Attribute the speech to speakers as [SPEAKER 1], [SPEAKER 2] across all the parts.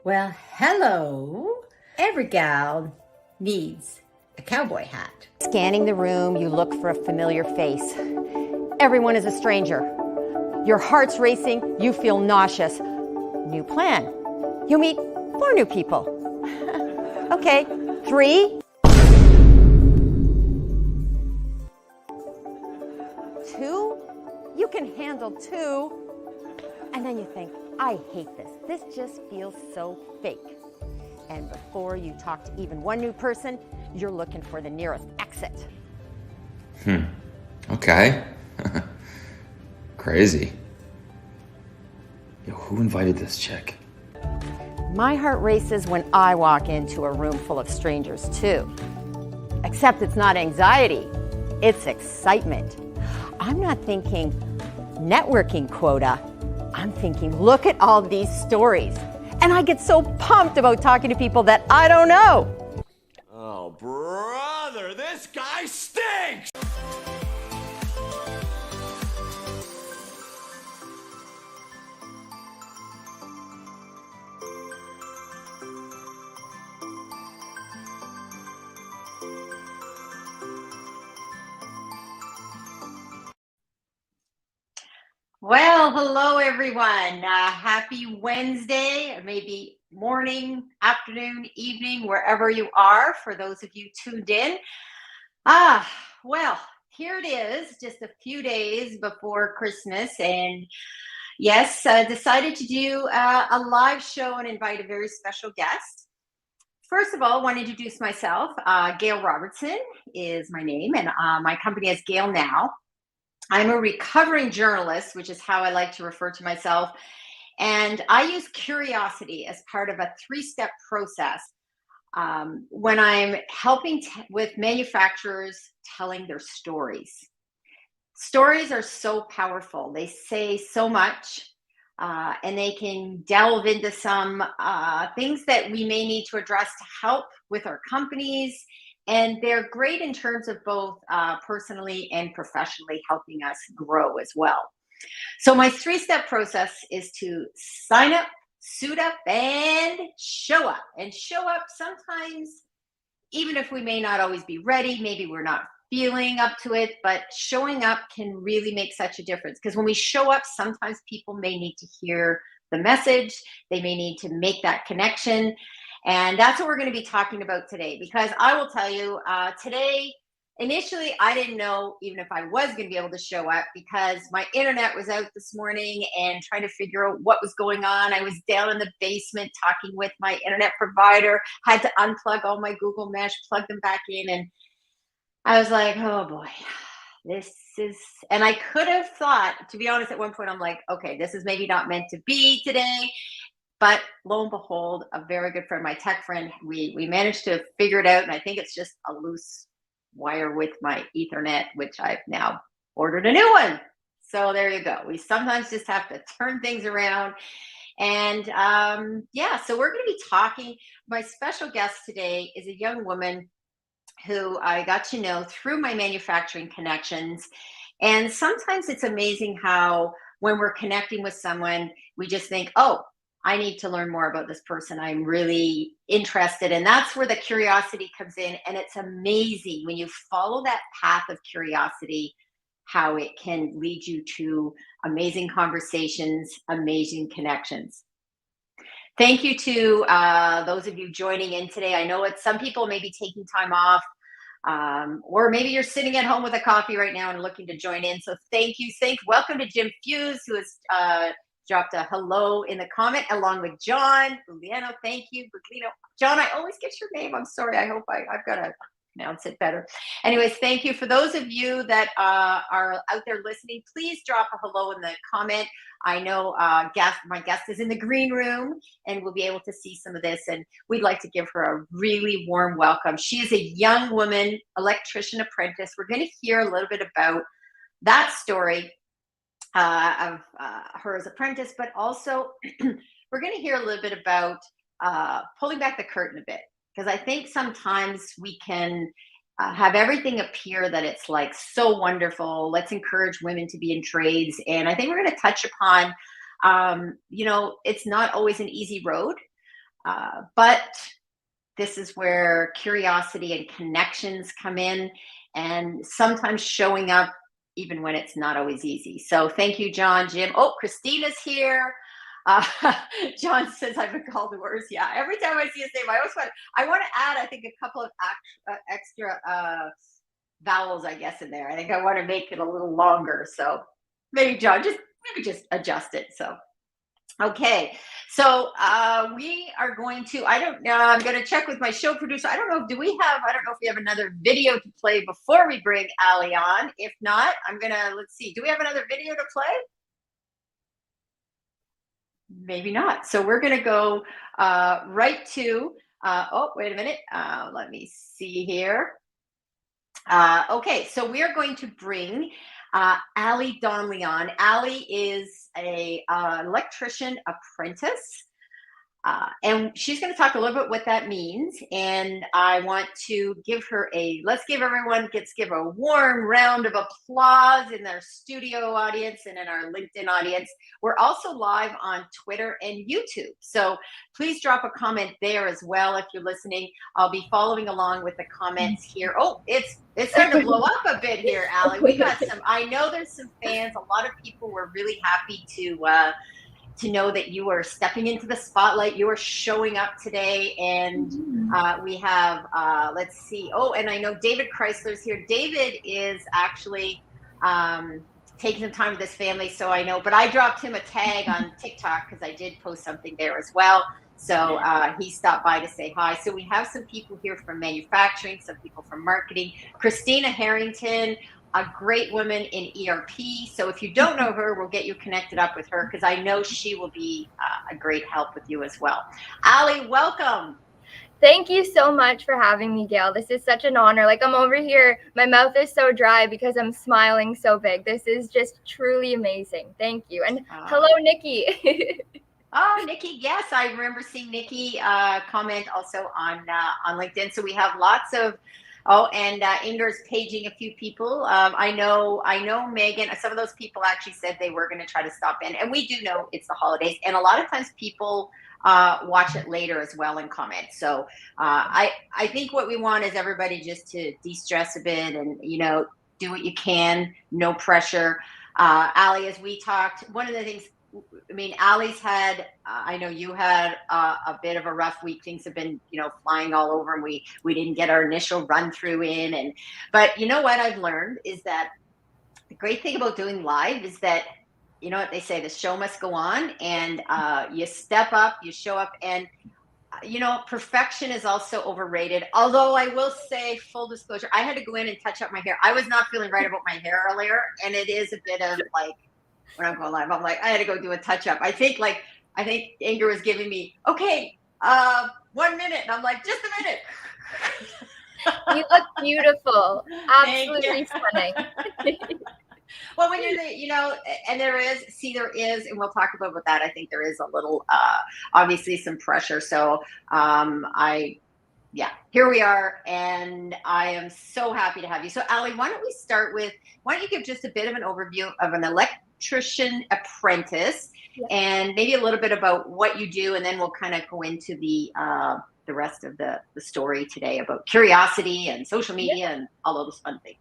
[SPEAKER 1] Well, hello. Every gal needs a cowboy hat.
[SPEAKER 2] Scanning the room, you look for a familiar face. Everyone is a stranger. Your heart's racing, you feel nauseous. New plan. You meet 4 new people. Okay, 3. 2? You can handle 2. And then you think, I hate this. This just feels so fake. And before you talk to even 1 new person, you're looking for the nearest exit.
[SPEAKER 3] Okay. Crazy. Yo, who invited this chick?
[SPEAKER 2] My heart races when I walk into a room full of strangers too. Except it's not anxiety, it's excitement. I'm not thinking networking quota. I'm thinking, look at all these stories. And I get so pumped about talking to people that I don't know.
[SPEAKER 4] Oh, brother, this guy stinks!
[SPEAKER 1] Well, hello, everyone. Happy Wednesday, or maybe morning, afternoon, evening, wherever you are, for those of you tuned in. Well, here it is, just a few days before Christmas. And yes, decided to do a live show and invite a very special guest. First of all, I want to introduce myself. Gail Robertson is my name, and my company is GailNow. I'm a recovering journalist, which is how I like to refer to myself. And I use curiosity as part of a 3-step process when I'm helping with manufacturers telling their stories. Stories are so powerful. They say so much, and they can delve into some things that we may need to address to help with our companies. And they're great in terms of both personally and professionally helping us grow as well. So my 3-step process is to sign up, suit up, and show up. And show up sometimes, even if we may not always be ready, maybe we're not feeling up to it, but showing up can really make such a difference. Because when we show up, sometimes people may need to hear the message. They may need to make that connection. And that's what we're going to be talking about today, because I will tell you today, initially, I didn't know even if I was going to be able to show up because my internet was out this morning and trying to figure out what was going on. I was down in the basement talking with my internet provider, had to unplug all my Google Mesh, plug them back in. And I was like, oh boy, and I could have thought, to be honest, at one point, I'm like, okay, this is maybe not meant to be today. But lo and behold, a very good friend, my tech friend, we managed to figure it out. And I think it's just a loose wire with my Ethernet, which I've now ordered a new one. So there you go. We sometimes just have to turn things around. And so we're going to be talking. My special guest today is a young woman who I got to know through my manufacturing connections. And sometimes it's amazing how when we're connecting with someone, we just think, oh, I need to learn more about this person. I'm really interested. And that's where the curiosity comes in. And it's amazing when you follow that path of curiosity, how it can lead you to amazing conversations, amazing connections. Thank you to those of you joining in today. I know some people may be taking time off, or maybe you're sitting at home with a coffee right now and looking to join in. So thank you. Welcome to Jim Fuse, who has dropped a hello in the comment, along with John Bugliano. Thank you, Bugliano. John, I always get your name. I'm sorry. I hope I've got to pronounce it better. Anyways, thank you. For those of you that are out there listening, please drop a hello in the comment. I know my guest is in the green room and we'll be able to see some of this. And we'd like to give her a really warm welcome. She is a young woman, electrician apprentice. We're going to hear a little bit about that story of her as apprentice, but also we're going to hear a little bit about pulling back the curtain a bit, because I think sometimes we can have everything appear that it's like so wonderful. Let's encourage women to be in trades. And I think we're going to touch upon, it's not always an easy road. But this is where curiosity and connections come in, and sometimes showing up even when it's not always easy. So thank you, John, Jim. Oh, Christina's here. Uh, John says I've been called the worst. Yeah, every time I see his name, I want to add, I think, a couple of extra vowels, I guess, in there. I think I want to make it a little longer. So maybe, John, maybe just adjust it. So okay, so we are going to, I don't know, I'm going to check with my show producer. I don't know if we have another video to play before we bring Allie on. If not, let's see, do we have another video to play? Maybe not. So we're going to go right to, oh, wait a minute. Let me see here. Okay, so we are going to bring Allie Donnelly on. Allie is an electrician apprentice, and she's going to talk a little bit what that means. And I want to give her let's give a warm round of applause in our studio audience and in our LinkedIn audience. We're also live on Twitter and YouTube. So please drop a comment there as well if you're listening. I'll be following along with the comments here. Oh, it's starting to blow up a bit here, Allie. We got I know there's some fans. A lot of people were really happy to know that you are stepping into the spotlight. You are showing up today, and we have, let's see. Oh, and I know David Chrysler's here. David is actually taking some time with his family, so I know, but I dropped him a tag on TikTok because I did post something there as well. So he stopped by to say hi. So we have some people here from manufacturing, some people from marketing. Christina Harrington, a great woman in ERP. So if you don't know her, we'll get you connected up with her because I know she will be a great help with you as well. Allie, welcome.
[SPEAKER 5] Thank you so much for having me, Gail. This is such an honor. Like, I'm over here, my mouth is so dry because I'm smiling so big. This is just truly amazing. Thank you. And hello, Nikki.
[SPEAKER 1] Oh, Nikki, yes, I remember seeing Nikki comment also on LinkedIn. So we have lots of, and Inger's paging a few people. I know Megan, some of those people actually said they were going to try to stop in. And we do know it's the holidays. And a lot of times people watch it later as well and comment. So I think what we want is everybody just to de-stress a bit and, do what you can, no pressure. Allie, as we talked, one of the things, Allie's had, I know you had a bit of a rough week. Things have been, flying all over, and we didn't get our initial run through in. But you know what I've learned is that the great thing about doing live is that, you know what they say, the show must go on, and you step up, you show up, and perfection is also overrated. Although I will say, full disclosure, I had to go in and touch up my hair. I was not feeling right about my hair earlier, and it is a bit of like, when I'm going live, I'm like, I had to go do a touch up. I think Inger was giving me, okay, 1 minute. And I'm like, just a minute.
[SPEAKER 5] You look beautiful. Absolutely stunning.
[SPEAKER 1] Well, when you're and there is, and we'll talk about that. I think there is a little, obviously some pressure. So here we are, and I am so happy to have you. So Allie, why don't you give just a bit of an overview of an electrician apprentice, and maybe a little bit about what you do, and then we'll kind of go into the rest of the story today about curiosity and social media and all those fun things.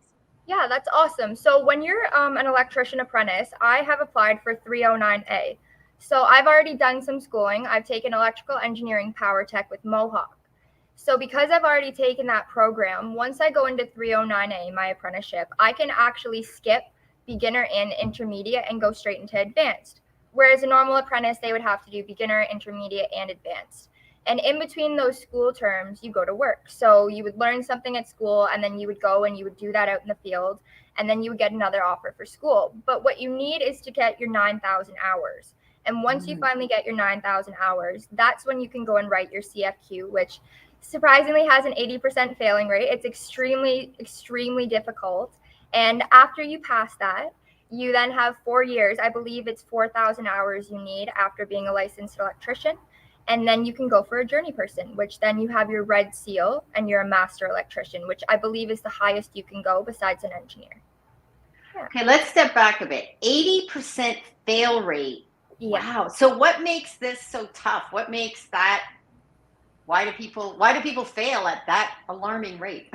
[SPEAKER 5] Yeah, that's awesome. So when you're an electrician apprentice, I have applied for 309A. So I've already done some schooling. I've taken electrical engineering power tech with Mohawk. So because I've already taken that program, once I go into 309A, my apprenticeship, I can actually skip beginner and intermediate and go straight into advanced. Whereas a normal apprentice, they would have to do beginner, intermediate, and advanced. And in between those school terms, you go to work. So you would learn something at school, and then you would go and you would do that out in the field, and then you would get another offer for school. But what you need is to get your 9,000 hours. And once you finally get your 9,000 hours, that's when you can go and write your CFQ, which surprisingly has an 80% failing rate. It's extremely, extremely difficult. And after you pass that, you then have 4 years. I believe it's 4,000 hours you need after being a licensed electrician. And then you can go for a journey person, which then you have your red seal and you're a master electrician, which I believe is the highest you can go besides an engineer. Yeah.
[SPEAKER 1] Okay, let's step back a bit. 80% fail rate. Yeah. Wow. So what makes this so tough? What makes that Why do people fail at that alarming rate?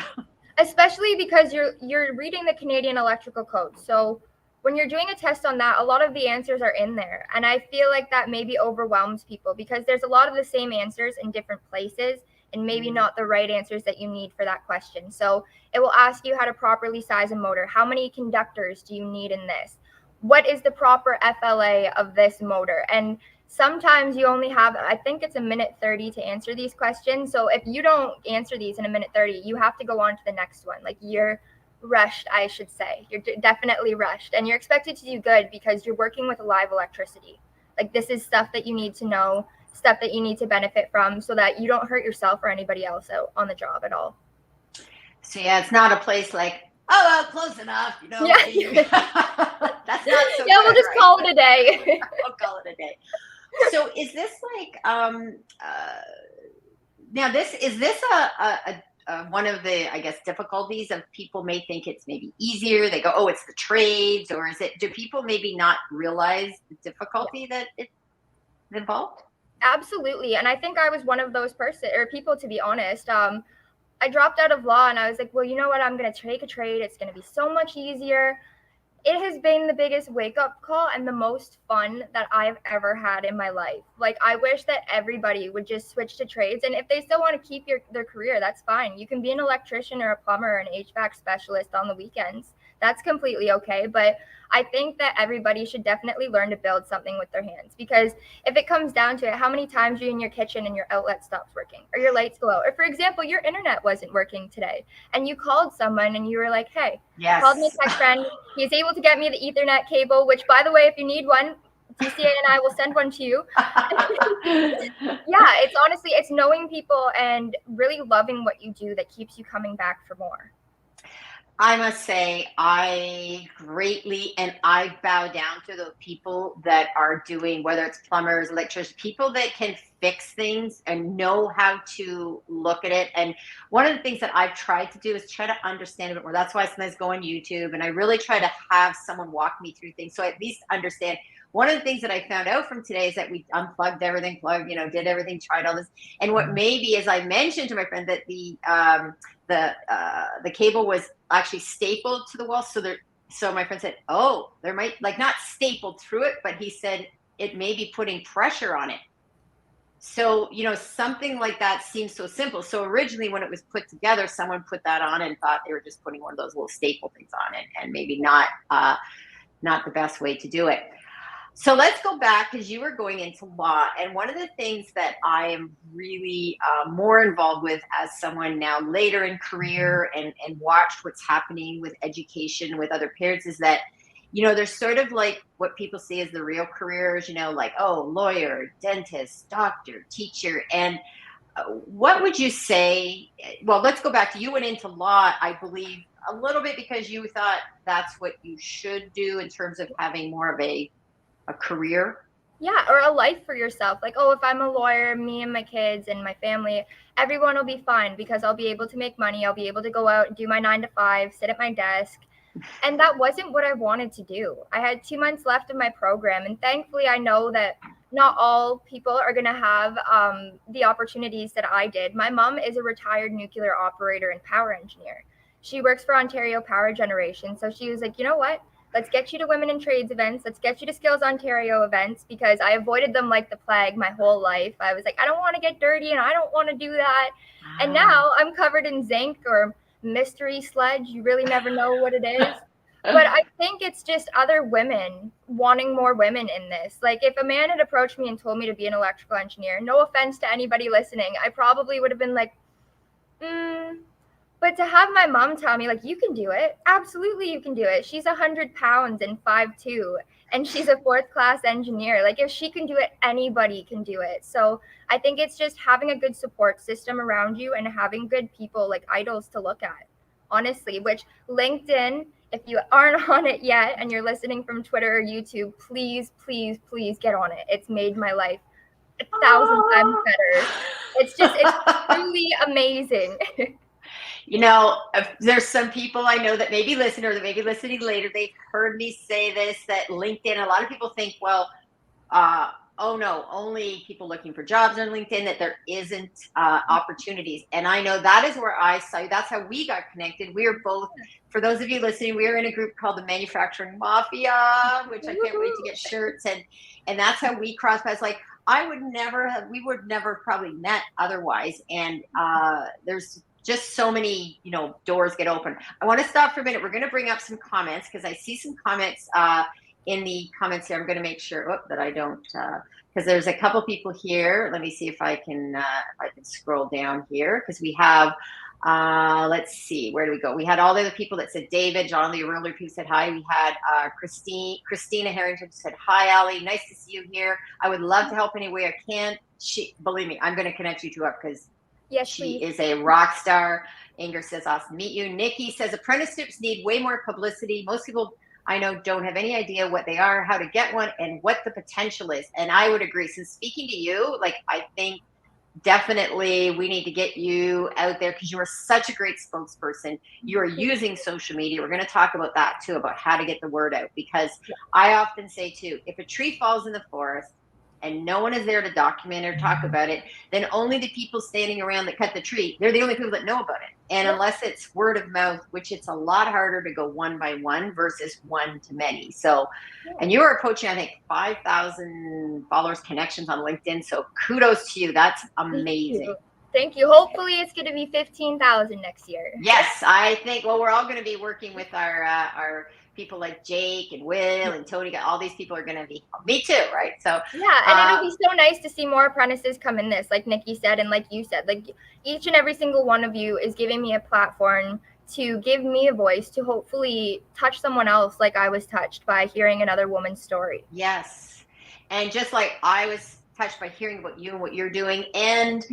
[SPEAKER 5] Especially because you're reading the Canadian Electrical Code. So when you're doing a test on that, a lot of the answers are in there. And I feel like that maybe overwhelms people because there's a lot of the same answers in different places and maybe not the right answers that you need for that question. So it will ask you how to properly size a motor. How many conductors do you need in this? What is the proper FLA of this motor? And sometimes you only have, I think it's a minute 30 to answer these questions. So if you don't answer these in a minute 30, you have to go on to the next one. Like you're rushed, I should say. You're definitely rushed, and you're expected to do good because you're working with live electricity. Like this is stuff that you need to know, stuff that you need to benefit from so that you don't hurt yourself or anybody else out on the job at all.
[SPEAKER 1] So yeah, it's not a place like, oh, well, close enough, you know.
[SPEAKER 5] Yeah.
[SPEAKER 1] That's not so
[SPEAKER 5] yeah,
[SPEAKER 1] good,
[SPEAKER 5] we'll just
[SPEAKER 1] right?
[SPEAKER 5] call it a day.
[SPEAKER 1] We'll call it a day. So is this like now this is this a one of the, I guess, difficulties of people may think it's maybe easier. They go, oh, it's the trades, or is it, do people maybe not realize the difficulty that it's involved?
[SPEAKER 5] Absolutely. And I think I was one of those people, to be honest. I dropped out of law and I was like, well, you know what? I'm going to take a trade. It's going to be so much easier. It has been the biggest wake-up call and the most fun that I've ever had in my life. Like, I wish that everybody would just switch to trades. And if they still want to keep their career, that's fine. You can be an electrician or a plumber or an HVAC specialist on the weekends. That's completely okay. But I think that everybody should definitely learn to build something with their hands. Because if it comes down to it, how many times are you in your kitchen and your outlet stops working? Or your lights go out? Or, for example, your internet wasn't working today. And you called someone and you were like, hey,
[SPEAKER 1] Yes.
[SPEAKER 5] Called my tech friend. He's able to get me the Ethernet cable, which, by the way, if you need one, DCA and I will send one to you. Yeah, it's honestly, it's knowing people and really loving what you do that keeps you coming back for more.
[SPEAKER 1] I must say, I bow down to the people that are doing, whether it's plumbers, electricians, people that can fix things and know how to look at it. And one of the things that I've tried to do is try to understand a bit more. That's why I sometimes go on YouTube and I really try to have someone walk me through things so I at least understand. One of the things that I found out from today is that we unplugged everything, did everything, tried all this. And what maybe, as I mentioned to my friend, that the cable was actually stapled to the wall. So my friend said, oh, there might, like, not stapled through it, but he said it may be putting pressure on it. So, something like that seems so simple. So originally when it was put together, someone put that on and thought they were just putting one of those little staple things on it, and maybe not the best way to do it. So let's go back, because you were going into law. And one of the things that I am really more involved with as someone now later in career and watched what's happening with education with other parents is that, there's sort of like what people see as the real careers, like, oh, lawyer, dentist, doctor, teacher. And what would you say? Well, let's go back to, you went into law, I believe, a little bit because you thought that's what you should do in terms of having more of a career.
[SPEAKER 5] Yeah, or a life for yourself. Like, oh, if I'm a lawyer, me and my kids and my family, everyone will be fine because I'll be able to make money. I'll be able to go out and do my 9 to 5, sit at my desk. And that wasn't what I wanted to do. I had 2 months left of my program. And thankfully, I know that not all people are going to have the opportunities that I did. My mom is a retired nuclear operator and power engineer. She works for Ontario Power Generation. So she was like, you know what? Let's get you to Women in Trades events. Let's get you to Skills Ontario events, because I avoided them like the plague my whole life. I was like, I don't want to get dirty and I don't want to do that. And now I'm covered in zinc or mystery sludge. You really never know what it is. But I think it's just other women wanting more women in this. Like, if a man had approached me and told me to be an electrical engineer, no offense to anybody listening, I probably would have been like, But to have my mom tell me, like, you can do it. Absolutely, you can do it. She's 100 pounds and 5'2", and she's a 4th class engineer. Like, if she can do it, anybody can do it. So I think it's just having a good support system around you and having good people, like idols, to look at, honestly, which LinkedIn, if you aren't on it yet and you're listening from Twitter or YouTube, please, please, please get on it. It's made my life 1,000 times better. It's truly amazing.
[SPEAKER 1] There's some people I know that maybe listen or that may be listening later. They've heard me say this, that LinkedIn, a lot of people think, well, oh no, only people looking for jobs on LinkedIn, that there isn't opportunities. And I know that is where I saw you. That's how we got connected. We are both, for those of you listening, we are in a group called the Manufacturing Mafia, which I can't wait to get shirts. And that's how we cross paths. Like we would never probably met otherwise. And there's just so many, doors get open. I want to stop for a minute. We're going to bring up some comments because I see some comments in the comments here. I'm going to make sure that I don't, because there's a couple people here. Let me see if I can scroll down here, because we have, let's see, where do we go? We had all the other people that said David, John Lee Earlier, who said hi. We had Christina Harrington said hi, Allie. Nice to see you here. I would love to help any way I can. Believe me, I'm going to connect you two up because she is a rock star. Inger says, awesome to meet you. Nikki says apprenticeships need way more publicity. Most people I know don't have any idea what they are, how to get one, and what the potential is. And I would agree. Since speaking to you, I think definitely we need to get you out there because you are such a great spokesperson. You are using social media. We're going to talk about that too, about how to get the word out, because I often say too, if a tree falls in the forest and no one is there to document or talk about it, then only the people standing around that cut the tree, they're the only people that know about it. And unless it's word of mouth, which it's a lot harder to go one by one versus one to many. So, and you are approaching, I think, 5,000 followers, connections on LinkedIn. So kudos to you. That's amazing.
[SPEAKER 5] Thank you. Hopefully it's going to be 15,000 next year.
[SPEAKER 1] Yes, I think, we're all going to be working with our people like Jake and Will and Tony. All these people are going to be, me too, right? So
[SPEAKER 5] yeah, and it'll be so nice to see more apprentices come in this, like Nikki said, and like you said, like each and every single one of you is giving me a platform to give me a voice to hopefully touch someone else like I was touched by hearing another woman's story.
[SPEAKER 1] Yes, and just like I was touched by hearing about you and what you're doing, and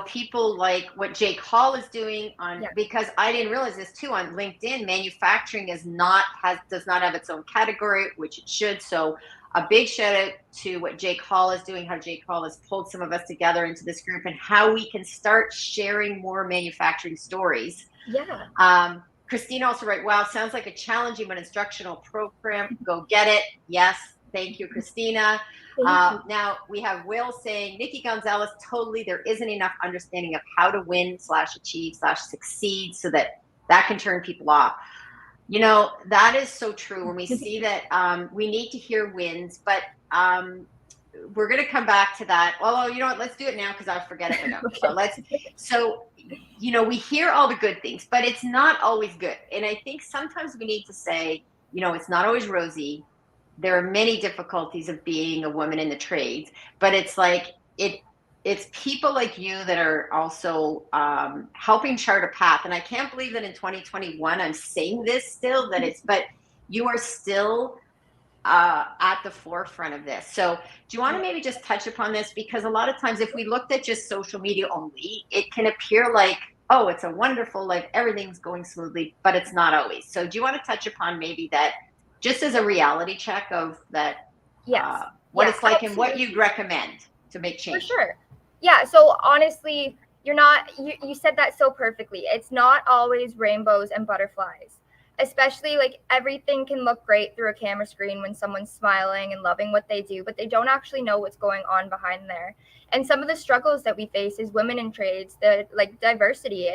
[SPEAKER 1] people like what Jake Hall is doing because I didn't realize this too, on LinkedIn, manufacturing does not have its own category, which it should. So a big shout out to what Jake Hall is doing, how Jake Hall has pulled some of us together into this group, and how we can start sharing more manufacturing stories.
[SPEAKER 5] Yeah.
[SPEAKER 1] Christine also wrote, wow, sounds like a challenging but instructional program. Go get it. Yes. Thank you, Christina. Now we have Will saying, Nikki Gonzalez, totally, there isn't enough understanding of how to win / achieve / succeed so that can turn people off. That is so true. When we see that we need to hear wins, but we're going to come back to that. Well, you know what, let's do it now because I'll forget it enough. So we hear all the good things, but it's not always good. And I think sometimes we need to say, it's not always rosy. There are many difficulties of being a woman in the trades, but it's like it's people like you that are also helping chart a path. And I can't believe that in 2021 I'm saying this still, but you are still at the forefront of this. So do you want to maybe just touch upon this? Because a lot of times if we looked at just social media only, it can appear like, oh, it's a wonderful, like everything's going smoothly, but it's not always. So do you want to touch upon maybe that, just as a reality check of that, what it's like, absolutely, and what you'd recommend to make change?
[SPEAKER 5] For sure. Yeah. So honestly, you said that so perfectly. It's not always rainbows and butterflies, especially like everything can look great through a camera screen when someone's smiling and loving what they do, but they don't actually know what's going on behind there. And some of the struggles that we face as women in trades, the like diversity,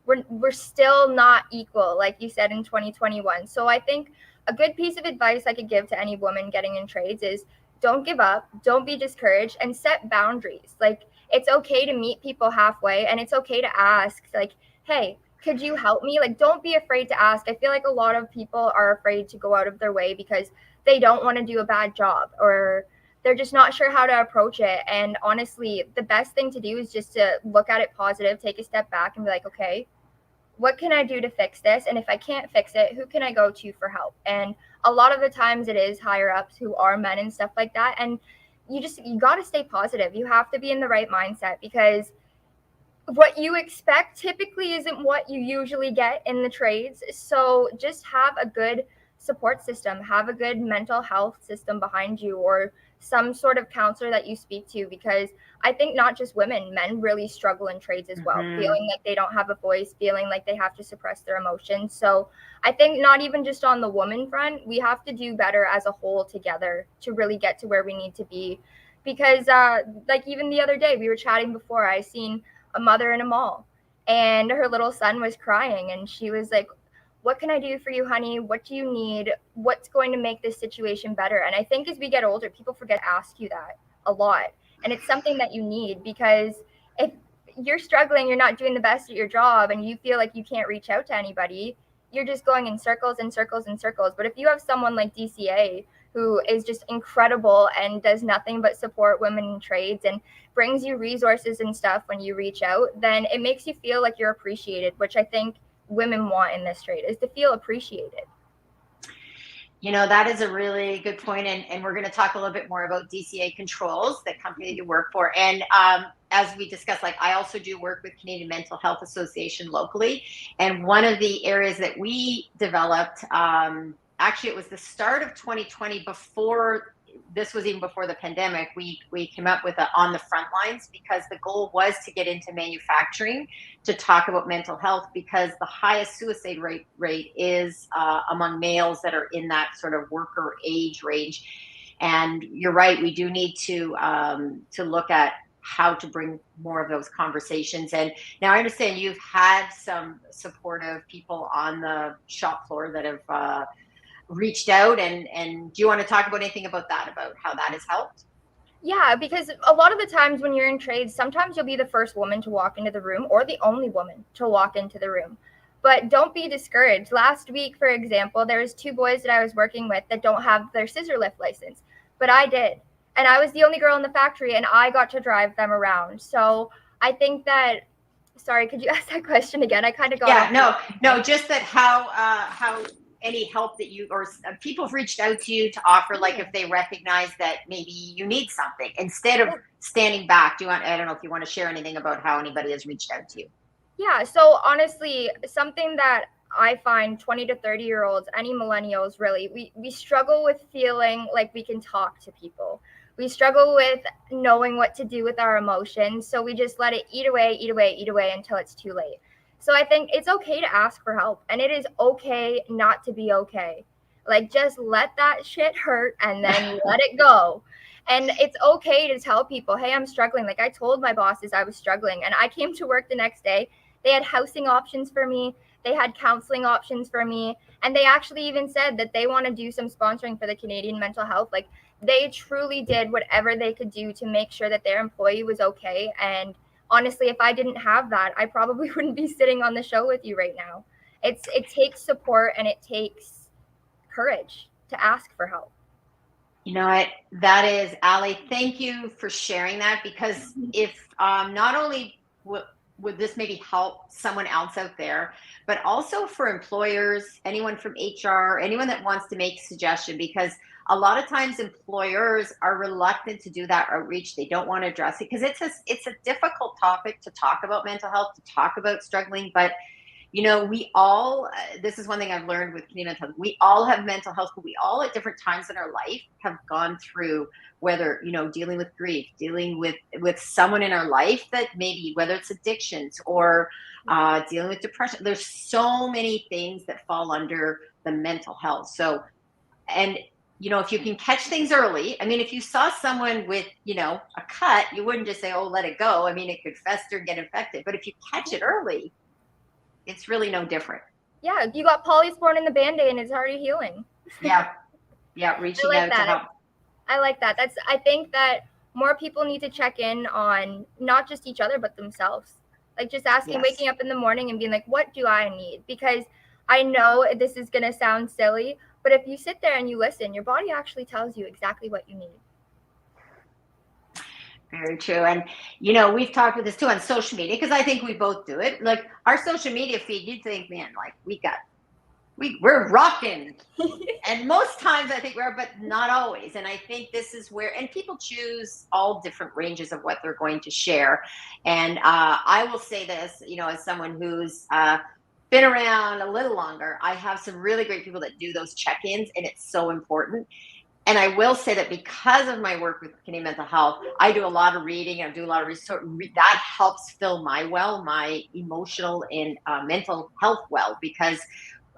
[SPEAKER 5] we're still not equal, like you said, in 2021. So I think a good piece of advice I could give to any woman getting in trades is don't give up, don't be discouraged, and set boundaries. Like, it's okay to meet people halfway, and it's okay to ask, like, hey, could you help me? Like, don't be afraid to ask. I feel like a lot of people are afraid to go out of their way because they don't want to do a bad job, or they're just not sure how to approach it. And honestly, the best thing to do is just to look at it positive, take a step back and be like, okay, what can I do to fix this? And if I can't fix it, who can I go to for help? And a lot of the times it is higher ups who are men and stuff like that. And you got to stay positive. You have to be in the right mindset, because what you expect typically isn't what you usually get in the trades. So just have a good support system, have a good mental health system behind you, or some sort of counselor that you speak to, because I think not just women, men really struggle in trades as well, feeling like they don't have a voice, feeling like they have to suppress their emotions. So I think not even just on the woman front, we have to do better as a whole together to really get to where we need to be. because like even the other day we were chatting before, I seen a mother in a mall and her little son was crying and she was like, what can I do for you, honey? What do you need? What's going to make this situation better? And I think as we get older, people forget to ask you that a lot. And it's something that you need, because if you're struggling, you're not doing the best at your job, and you feel like you can't reach out to anybody, you're just going in circles and circles and circles. But if you have someone like DCA who is just incredible and does nothing but support women in trades and brings you resources and stuff when you reach out, then it makes you feel like you're appreciated, which I think women want in this trade, is to feel appreciated.
[SPEAKER 1] You know, that is a really good point. And we're going to talk a little bit more about DCA Controls, the company that you work for. And as we discussed, like I also do work with Canadian Mental Health Association locally. And one of the areas that we developed, actually it was the start of 2020, before this was even before the pandemic, we came up with a on the front lines, because the goal was to get into manufacturing to talk about mental health, because the highest suicide rate is among males that are in that sort of worker age range. And you're right, we do need to look at how to bring more of those conversations. And now I understand you've had some supportive people on the shop floor that have reached out, and do you want to talk about anything about that, about how that has helped?
[SPEAKER 5] Yeah, because a lot of the times when you're in trades, sometimes you'll be the first woman to walk into the room or the only woman to walk into the room. But don't be discouraged. Last week, for example, there was 2 boys that I was working with that don't have their scissor lift license, but I did. And I was the only girl in the factory, and I got to drive them around. So I think that, sorry, could you ask that question again? I kind of got
[SPEAKER 1] no, just that how any help that you or people have reached out to you to offer, like if they recognize that maybe you need something instead of standing back. I don't know if you want to share anything about how anybody has reached out to you.
[SPEAKER 5] Yeah, so honestly, something that I find 20 to 30-year-olds, any millennials really, we struggle with feeling like we can talk to people. We struggle with knowing what to do with our emotions, so we just let it eat away until it's too late. So I think it's okay to ask for help, and it is okay not to be okay. Like, just let that shit hurt and then let it go. And it's okay to tell people, hey, I'm struggling. Like I told my bosses I was struggling, and I came to work the next day. They had housing options for me. They had counseling options for me. And they actually even said that they want to do some sponsoring for the Canadian mental health. Like, they truly did whatever they could do to make sure that their employee was okay. And honestly, if I didn't have that, I probably wouldn't be sitting on the show with you right now. It takes support, and it takes courage to ask for help.
[SPEAKER 1] You know what? That is, Allie, thank you for sharing that, because if not only would this maybe help someone else out there, but also for employers, anyone from HR, anyone that wants to make a suggestion, because a lot of times employers are reluctant to do that outreach. They don't want to address it because it's a difficult topic to talk about mental health, to talk about struggling. But you know, we all, this is one thing I've learned with Canadian mental health. We all have mental health, but we all at different times in our life have gone through, whether, you know, dealing with grief, dealing with someone in our life that maybe, whether it's addictions or dealing with depression. There's so many things that fall under the mental health. So, and, you know, if you can catch things early, I mean, if you saw someone with, you know, a cut, you wouldn't just say, oh, let it go. I mean, it could fester and get infected. But if you catch it early, it's really no different.
[SPEAKER 5] Yeah, you got polysporin in the Band-Aid and it's already healing.
[SPEAKER 1] Yeah, reaching out to help.
[SPEAKER 5] I like that. I think that more people need to check in on not just each other, but themselves. Like just asking, waking up in the morning and being like, what do I need? Because I know this is going to sound silly, but if you sit there and you listen, your body actually tells you exactly what you need.
[SPEAKER 1] Very true. And, you know, we've talked with this too on social media, because I think we both do it. Like our social media feed, you'd think, man, like we're rocking. And most times I think we're, but not always. And I think this is where, and people choose all different ranges of what they're going to share. And I will say this, you know, as someone who's been around a little longer, I have some really great people that do those check-ins, and it's so important. And I will say that because of my work with Canadian Mental Health, I do a lot of reading. I do a lot of research. That helps fill my emotional and mental health well, because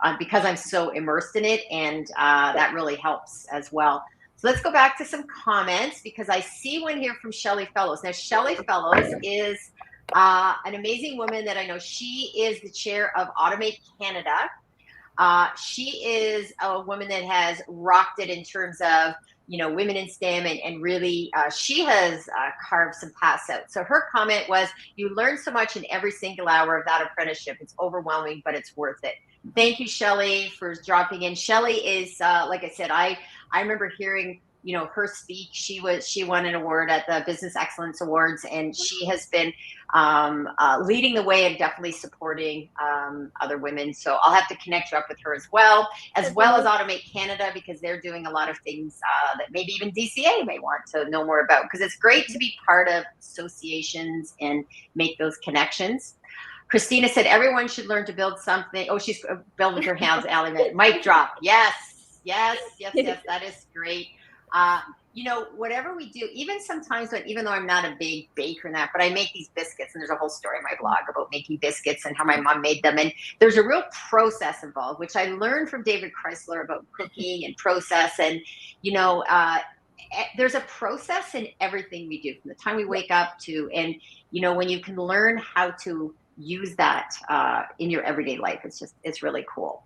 [SPEAKER 1] I'm so immersed in it, and that really helps as well. So let's go back to some comments because I see one here from Shelley Fellows. Now, Shelley Fellows is an amazing woman that I know. She is the chair of Automate Canada. She is a woman that has rocked it in terms of, women in STEM and really she has carved some paths out. So her comment was, you learn so much in every single hour of that apprenticeship. It's overwhelming, but it's worth it. Thank you, Shelley, for dropping in. Shelley is, like I said, I remember hearing, her speak. She won an award at the Business Excellence Awards, and she has been leading the way and definitely supporting other women. So I'll have to connect you up with her as well as Automate Canada, because they're doing a lot of things that maybe even DCA may want to know more about, because it's great to be part of associations and make those connections. Christina said, everyone should learn to build something. Oh, she's building her hands, Allie. Mic drop. Yes. That is great. Whatever we do, even sometimes even though I'm not a big baker in that, but I make these biscuits, and there's a whole story in my blog about making biscuits and how my mom made them. And there's a real process involved, which I learned from David Chrysler about cooking and process. And, there's a process in everything we do, from the time we wake up to, and, when you can learn how to use that in your everyday life, it's really cool.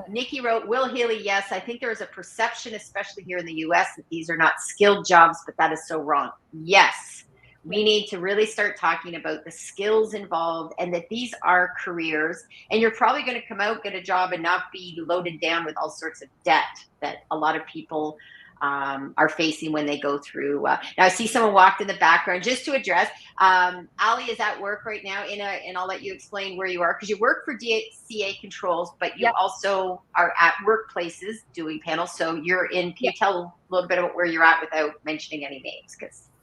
[SPEAKER 1] Nikki wrote, Will Healy, yes, I think there is a perception, especially here in the US, that these are not skilled jobs, but that is so wrong. Yes, we need to really start talking about the skills involved, and that these are careers, and you're probably going to come out, get a job, and not be loaded down with all sorts of debt that a lot of people are facing when they go through. Now I see someone walked in the background. Just to address, Allie is at work right now and I'll let you explain where you are, because you work for DCA Controls, but you also are at workplaces doing panels. So you're in, can you tell a little bit about where you're at without mentioning any names?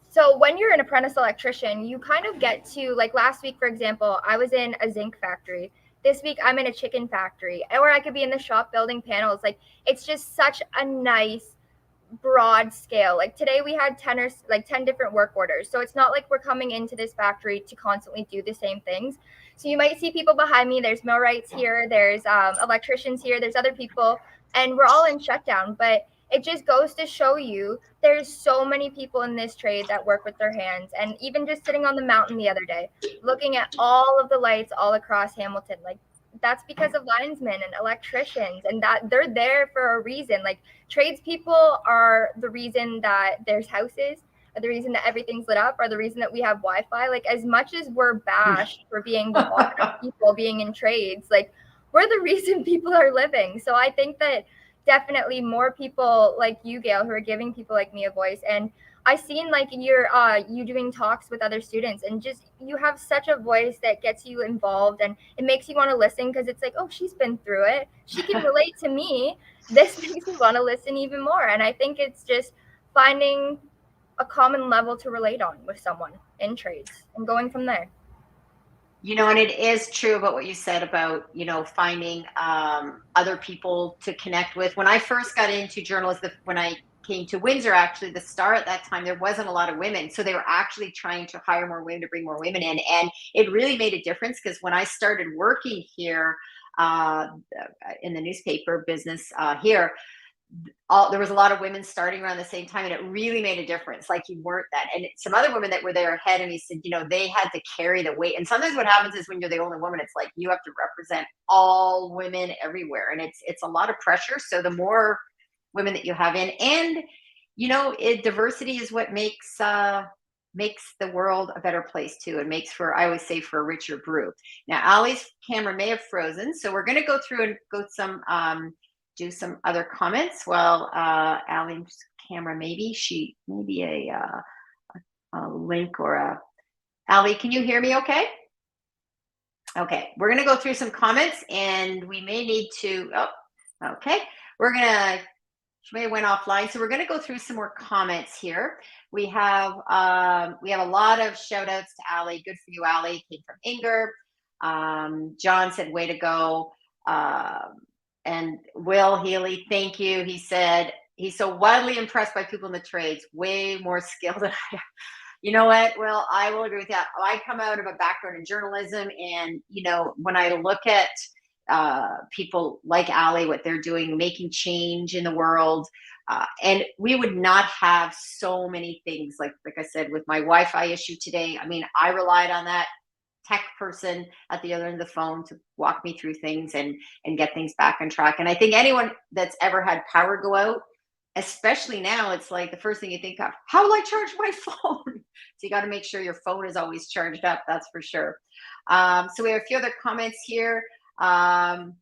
[SPEAKER 5] So when you're an apprentice electrician, you kind of get to, like last week, for example, I was in a zinc factory. This week I'm in a chicken factory, or I could be in the shop building panels. Like, it's just such a nice broad scale. Like today we had 10 different work orders. So it's not like we're coming into this factory to constantly do the same things. So you might see people behind me. There's millwrights here. There's electricians here. There's other people, and we're all in shutdown. But it just goes to show you there's so many people in this trade that work with their hands. And even just sitting on the mountain the other day, looking at all of the lights all across Hamilton, like, that's because of linesmen and electricians, and that they're there for a reason. Like, tradespeople are the reason that there's houses, are the reason that everything's lit up, are the reason that we have Wi-Fi. Like, as much as we're bashed for being the bottom people being in trades, like, we're the reason people are living. So I think that definitely more people like you, Gail, who are giving people like me a voice. And I've seen like you doing talks with other students, and just you have such a voice that gets you involved, and it makes you want to listen, because it's like, oh, she's been through it. She can relate to me. This makes me want to listen even more. And I think it's just finding a common level to relate on with someone in trades and going from there.
[SPEAKER 1] And it is true about what you said about, finding other people to connect with. When I first got into journalism, when I came to Windsor, actually, the Star at that time, there wasn't a lot of women. So they were actually trying to hire more women, to bring more women in. And it really made a difference, because when I started working here in the newspaper business here, there was a lot of women starting around the same time, and it really made a difference. Like, you weren't that. And some other women that were there ahead of me said, they had to carry the weight. And sometimes what happens is when you're the only woman, it's like you have to represent all women everywhere. And it's a lot of pressure. So the more women that you have in, and diversity is what makes the world a better place too. It makes for, I always say, for a richer brew. Now Allie's camera may have frozen, so we're going to go through and do some other comments. Well, Allie's camera, maybe a link or Allie, can you hear me okay? Okay, we're going to go through some comments, and we may need to, okay, she may have went offline, so we're going to go through some more comments here. We have a lot of shout outs to Allie. Good for you, Allie. Came from Inger. John said, way to go. And Will Healy, thank you. He said he's so wildly impressed by people in the trades, way more skilled than I am. You know what? Well, I will agree with that. I come out of a background in journalism, and when I look at people like Allie, what they're doing, making change in the world. And we would not have so many things, like I said, with my Wi-Fi issue today. I mean, I relied on that tech person at the other end of the phone to walk me through things and get things back on track. And I think anyone that's ever had power go out, especially now, it's like the first thing you think of, how will I charge my phone? So you got to make sure your phone is always charged up, that's for sure. So we have a few other comments here. John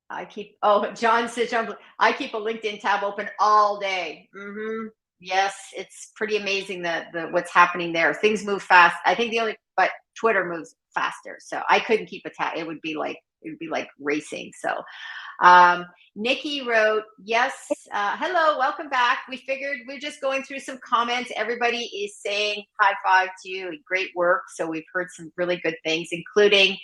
[SPEAKER 1] says, I keep a LinkedIn tab open all day. Yes, it's pretty amazing that what's happening there. Things move fast. I think but Twitter moves faster. So I couldn't keep a tab. It would be like racing. So Nikki wrote, yes, hello, welcome back. We figured we're just going through some comments. Everybody is saying high five to you. Great work. So we've heard some really good things, including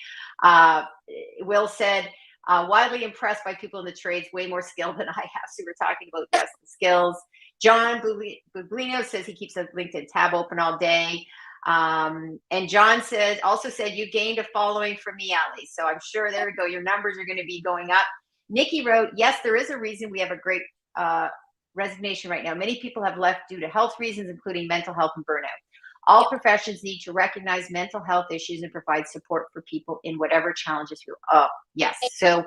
[SPEAKER 1] Will said, widely impressed by people in the trades, way more skill than I have. So we're talking about the skills. John Buglino says he keeps a LinkedIn tab open all day. And John also said, you gained a following from me, Allie. So I'm sure, there we go, your numbers are going to be going up. Nikki wrote, yes, there is a reason we have a great resignation right now. Many people have left due to health reasons, including mental health and burnout. All professions need to recognize mental health issues and provide support for people in whatever challenges through. Oh, yes. So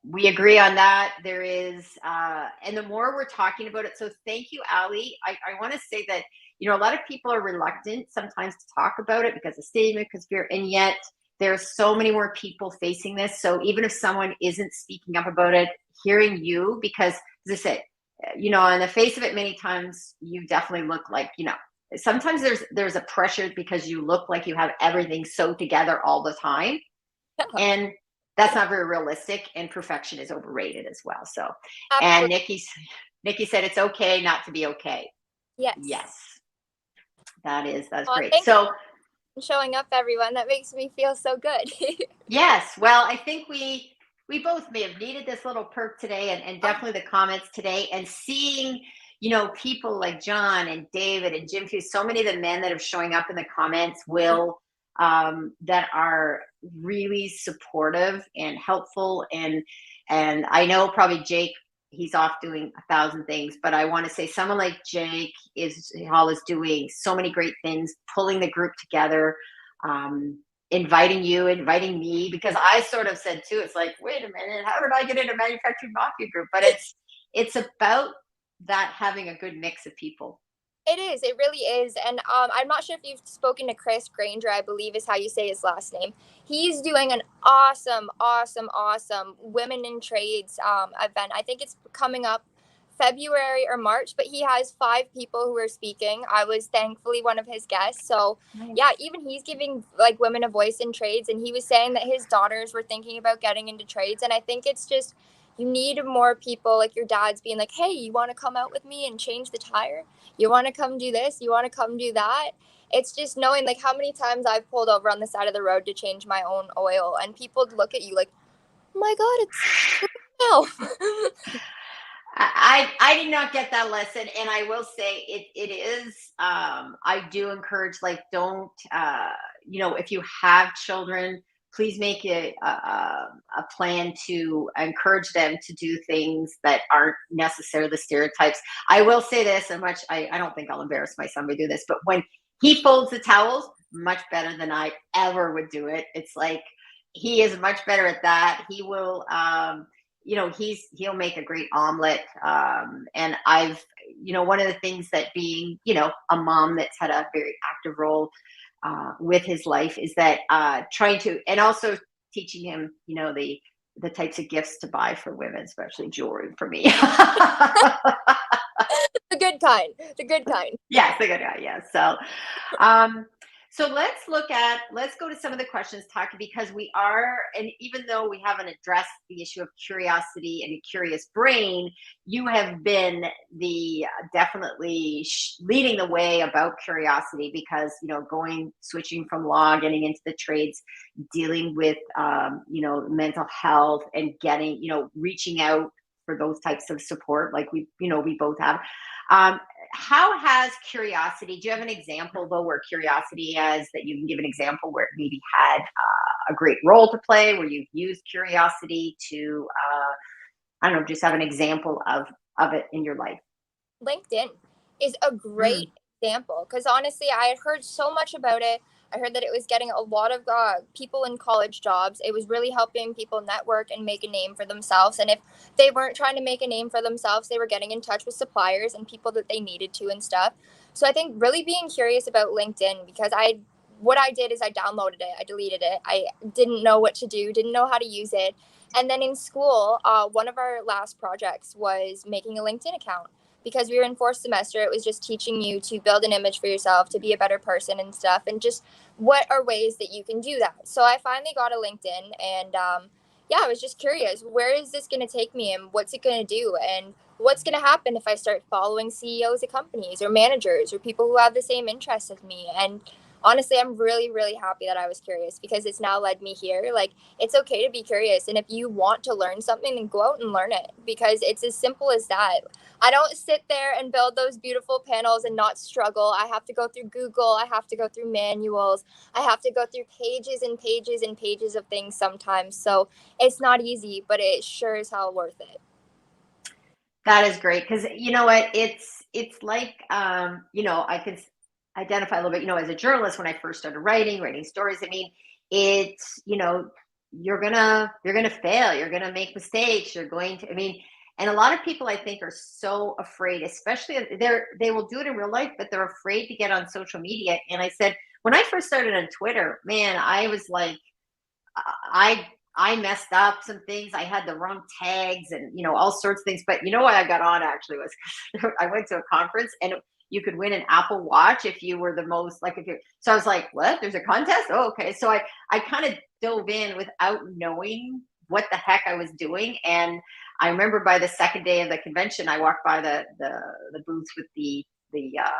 [SPEAKER 1] we agree on that. There is, and the more we're talking about it, so thank you, Allie. I want to say that, a lot of people are reluctant sometimes to talk about it because of stigma, because fear, and yet there's so many more people facing this. So even if someone isn't speaking up about it, hearing you, because as I said, on the face of it, many times you definitely look like, sometimes there's a pressure because you look like you have everything so together all the time. And that's not very realistic, and perfection is overrated as well. So, and Nikki said it's okay not to be okay. Yes. That's great. So
[SPEAKER 5] showing up, everyone, that makes me feel so good.
[SPEAKER 1] Yes, well, I think we both may have needed this little perk today, and definitely the comments today, and seeing people like John and David and Jim Hughes, so many of the men that are showing up in the comments, Will, that are really supportive and helpful, and I know probably Jake, he's off doing 1,000 things, but I want to say someone like Jake is doing so many great things, pulling the group together, inviting me, because I sort of said too, it's like, wait a minute, how did I get into Manufacturing Mafia group? But it's about that, having a good mix of people.
[SPEAKER 5] It really is. And I'm not sure if you've spoken to Chris Granger, I believe is how you say his last name. He's doing an awesome women in trades event. I think it's coming up February or March, but he has 5 people who are speaking. I was thankfully one of his guests. So yeah, even he's giving like women a voice in trades. And he was saying that his daughters were thinking about getting into trades. And I think it's just, you need more people like your dad's being like, hey, you want to come out with me and change the tire? You want to come do this? You want to come do that? It's just knowing like how many times I've pulled over on the side of the road to change my own oil, and people look at you like, oh my God, it's no.
[SPEAKER 1] I did not get that lesson, and I will say it is. I do encourage, like, don't if you have children, please make a plan to encourage them to do things that aren't necessarily the stereotypes. I will say this, I don't think I'll embarrass my son by doing this, but when he folds the towels, much better than I ever would do it. It's like, he is much better at that. He will, he'll make a great omelet. And I've, one of the things that being, a mom that's had a very active role with his life is that trying to, and also teaching him, the types of gifts to buy for women, especially jewelry for me.
[SPEAKER 5] The good kind.
[SPEAKER 1] Yes, the good kind. Yeah. So let's go to some of the questions, because we are, and even though we haven't addressed the issue of curiosity and a curious brain, you have been definitely leading the way about curiosity, because, switching from law, getting into the trades, dealing with, mental health, and getting, reaching out for those types of support, like we both have. How has curiosity, do you have an example though where curiosity that you can give an example where it maybe had a great role to play where you've used curiosity to, I don't know, just have an example of it in your life?
[SPEAKER 5] LinkedIn is a
[SPEAKER 1] Mm.
[SPEAKER 5] great example because honestly, I had heard so much about it. I heard that it was getting a lot of people in college jobs. It was really helping people network and make a name for themselves. And if they weren't trying to make a name for themselves, they were getting in touch with suppliers and people that they needed to and stuff. So I think really being curious about LinkedIn because what I did is I downloaded it, I deleted it. I didn't know what to do, didn't know how to use it. And then in school, one of our last projects was making a LinkedIn account because we were in fourth semester. It was just teaching you to build an image for yourself, to be a better person and stuff, and just what are ways that you can do that. So I finally got a LinkedIn, and yeah, I was just curious, where is this going to take me, and what's it going to do, and what's going to happen if I start following CEOs of companies or managers or people who have the same interests as me. And honestly, I'm really, really happy that I was curious because it's now led me here. Like, it's okay to be curious. And if you want to learn something, then go out and learn it because it's as simple as that. I don't sit there and build those beautiful panels and not struggle. I have to go through Google. I have to go through manuals. I have to go through pages and pages and pages of things sometimes. So it's not easy, but it sure is hell worth it.
[SPEAKER 1] That is great because you know what, it's like you know, I can identify a little bit. You know, as a journalist, when I first started writing stories, I mean, it's, you know, you're gonna fail, you're gonna make mistakes, you're going to. I mean, and a lot of people I think are so afraid, especially they will do it in real life, but they're afraid to get on social media. And I said when I first started on Twitter, man, I was like, I I messed up some things. I had the wrong tags and you know all sorts of things. But you know why I got on actually was I went to a conference and you could win an Apple Watch if you were the most like if you. So I was like, what? There's a contest? Oh, okay. So I kind of dove in without knowing what the heck I was doing. And I remember by the second day of the convention, I walked by the booths with the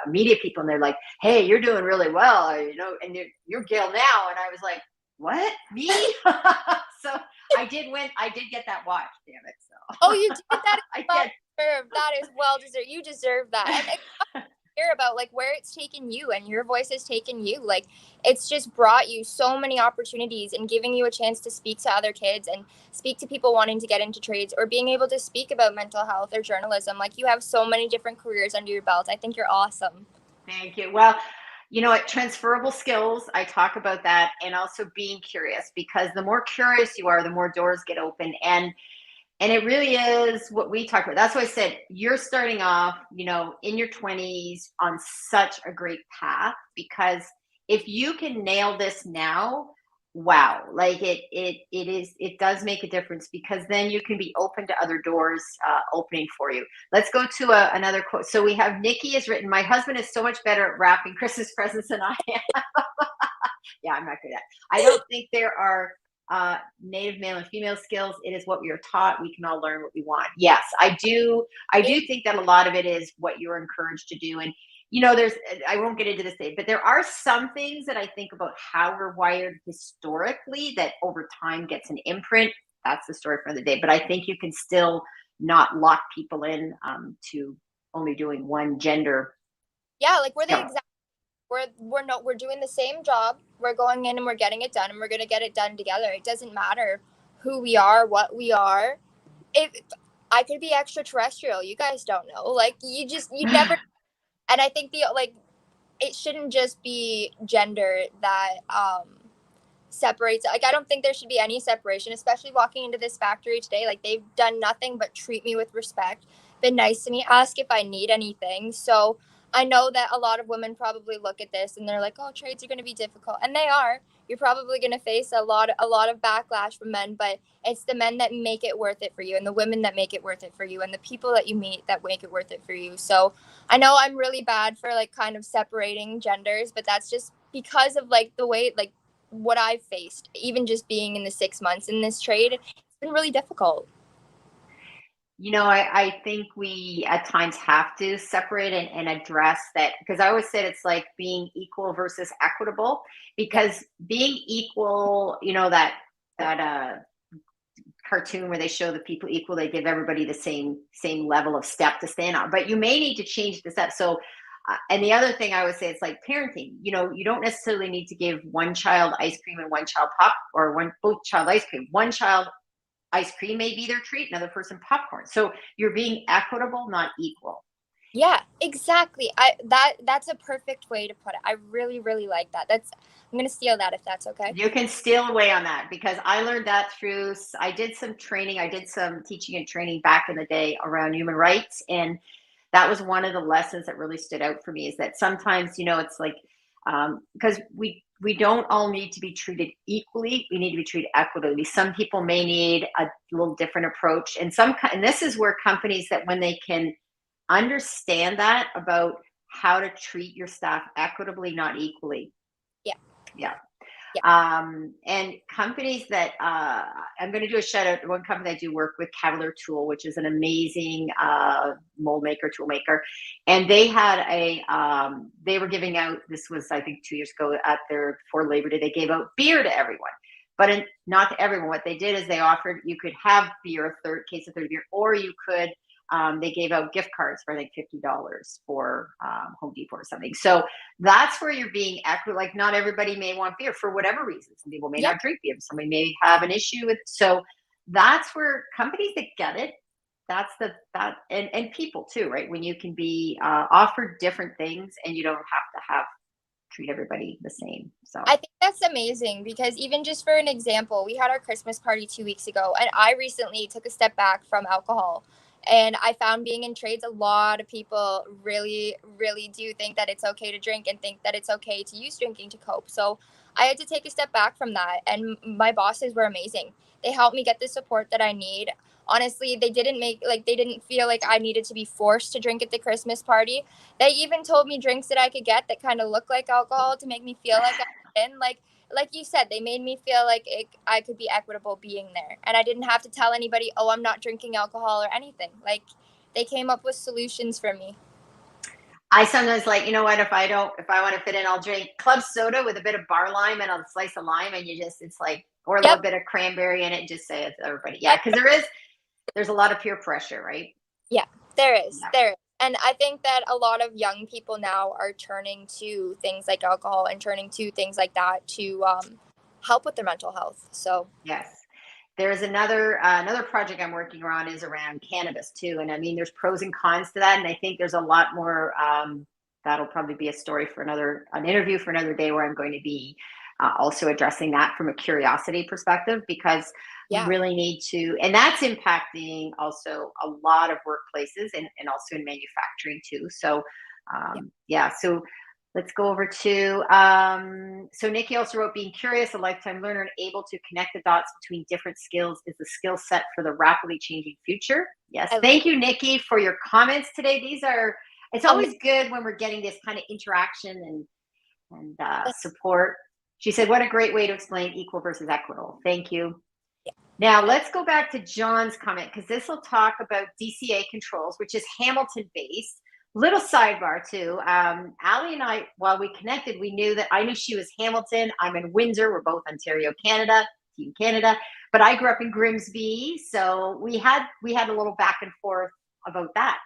[SPEAKER 1] media people, and they're like, "Hey, you're doing really well, you know, and you're Gail now." And I was like, "What, me?" So I did win. I did get that watch. Damn it! So
[SPEAKER 5] Oh, you did that?
[SPEAKER 1] I
[SPEAKER 5] Well
[SPEAKER 1] did.
[SPEAKER 5] deserved. That is well deserved. You deserve that. And hear about like where it's taken you and your voice has taken you. Like it's just brought you so many opportunities and giving you a chance to speak to other kids and speak to people wanting to get into trades or being able to speak about mental health or journalism. Like you have so many different careers under your belt. I think you're awesome.
[SPEAKER 1] Thank you. Well, you know what? Transferable skills. I talk about that, and also being curious because the more curious you are, the more doors get open. And it really is what we talk about. That's why I said you're starting off, you know, in your 20s on such a great path because if you can nail this now, wow, like it does make a difference because then you can be open to other doors opening for you. Let's go to another quote. So we have Nikki has written, "My husband is so much better at wrapping Christmas presents than I am." Yeah, I'm not good at. I don't think there are native male and female skills. It is what we are taught. We can all learn what we want. Yes, I do think that a lot of it is what you're encouraged to do. And you know, I won't get into this today, but there are some things that I think about how we're wired historically that over time gets an imprint. That's the story for the day. But I think you can still not lock people in to only doing one gender.
[SPEAKER 5] Yeah, like we're the
[SPEAKER 1] No.
[SPEAKER 5] exact we're doing the same job. We're going in and we're getting it done and we're gonna get it done together. It doesn't matter who we are, what we are. If I could be extraterrestrial, you guys don't know. Like you never. And I think the like it shouldn't just be gender that separates. Like I don't think there should be any separation, especially walking into this factory today. Like they've done nothing but treat me with respect, been nice to me, ask if I need anything. So I know that a lot of women probably look at this and they're like, oh, trades are going to be difficult, and they are. You're probably going to face a lot of backlash from men, but it's the men that make it worth it for you and the women that make it worth it for you and the people that you meet that make it worth it for you. So I know I'm really bad for like kind of separating genders, but that's just because of like the way like what I've faced, even just being in the 6 months in this trade. It's been really difficult.
[SPEAKER 1] You know, I think we at times have to separate and address that because I always said it's like being equal versus equitable because being equal, you know, that cartoon where they show the people equal, they give everybody the same level of step to stand on, but you may need to change the step. So And the other thing I would say, it's like parenting. You know, you don't necessarily need to give one child ice cream and one child pop, or both child ice cream. One child ice cream may be their treat, another person popcorn. So you're being equitable, not equal.
[SPEAKER 5] Yeah, exactly. That's a perfect way to put it. I really, really like that. I'm gonna steal that if that's okay.
[SPEAKER 1] You can steal away on that, because I learned that I did some training, I did some teaching and training back in the day around human rights. And that was one of the lessons that really stood out for me, is that sometimes, you know, it's like, because we don't all need to be treated equally. We need to be treated equitably. Some people may need a little different approach. And this is where companies, that when they can understand that about how to treat your staff equitably, not equally. Yeah. And companies that I'm going to do a shout out to one company I do work with, Cavalier Tool, which is an amazing mold maker, tool maker. And they had they were giving out, this was, I think, 2 years ago before Labor Day, they gave out beer to everyone. But not to everyone. What they did is they offered, you could have beer, case of 30 beer, or you could, they gave out gift cards for, I think, $50 for Home Depot or something. So that's where you're being equitable. Like, not everybody may want beer for whatever reason. Some people may not drink beer. Somebody may have an issue with. So that's where companies that get it. And people too, right? When you can be offered different things, and you don't have to treat everybody the same. So
[SPEAKER 5] I think that's amazing, because even just for an example, we had our Christmas party 2 weeks ago, and I recently took a step back from alcohol. And I found, being in trades, a lot of people really, really do think that it's okay to drink, and think that it's okay to use drinking to cope. So I had to take a step back from that. And my bosses were amazing. They helped me get the support that I need. Honestly, they didn't feel like I needed to be forced to drink at the Christmas party. They even told me drinks that I could get that kind of look like alcohol, to make me feel like I'm in. Like you said, they made me feel like I could be equitable being there. And I didn't have to tell anybody, oh, I'm not drinking alcohol or anything. Like, they came up with solutions for me.
[SPEAKER 1] I sometimes, like, you know what, if I want to fit in, I'll drink club soda with a bit of bar lime and a slice of lime, and it's like, or a little bit of cranberry in it, and just say it to everybody. Yeah, because there's a lot of peer pressure, right?
[SPEAKER 5] Yeah, there is. And I think that a lot of young people now are turning to things like alcohol and turning to things like that to help with their mental health. So
[SPEAKER 1] yes, there's another project I'm working on is around cannabis too. And I mean, there's pros and cons to that. And I think there's a lot more, that'll probably be a story for an interview for another day, where I'm going to be also addressing that from a curiosity perspective, because you really need to, and that's impacting also a lot of workplaces, and also in manufacturing too. So so let's go over to, so Nikki also wrote, being curious, a lifetime learner, and able to connect the dots between different skills is the skill set for the rapidly changing future. Yes. Thank you, Nikki, for your comments today. It's always good when we're getting this kind of interaction and support. She said, what a great way to explain equal versus equitable. Thank you. Now let's go back to John's comment, because this will talk about DCA Controls, which is Hamilton based. Little sidebar too. Allie and I, while we connected, I knew she was Hamilton. I'm in Windsor. We're both Ontario, Canada, Team Canada. But I grew up in Grimsby, so we had a little back and forth about that.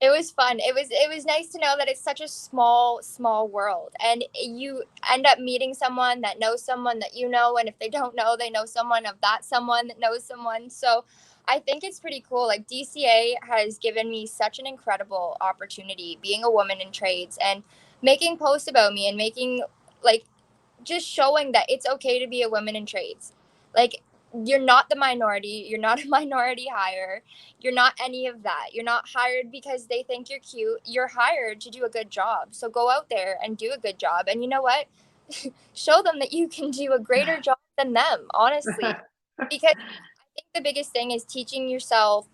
[SPEAKER 5] It was fun. It was nice to know that it's such a small world, and you end up meeting someone that knows someone that you know, and if they don't know, they know someone of that someone that knows someone. So I think it's pretty cool. Like, DCA has given me such an incredible opportunity, being a woman in trades, and making posts about me, and making, like, just showing that it's okay to be a woman in trades. Like, you're not the minority. You're not a minority hire. You're not any of that. You're not hired because they think you're cute. You're hired to do a good job. So go out there and do a good job. And you know what? Show them that you can do a greater job than them, honestly. Because I think the biggest thing is teaching yourself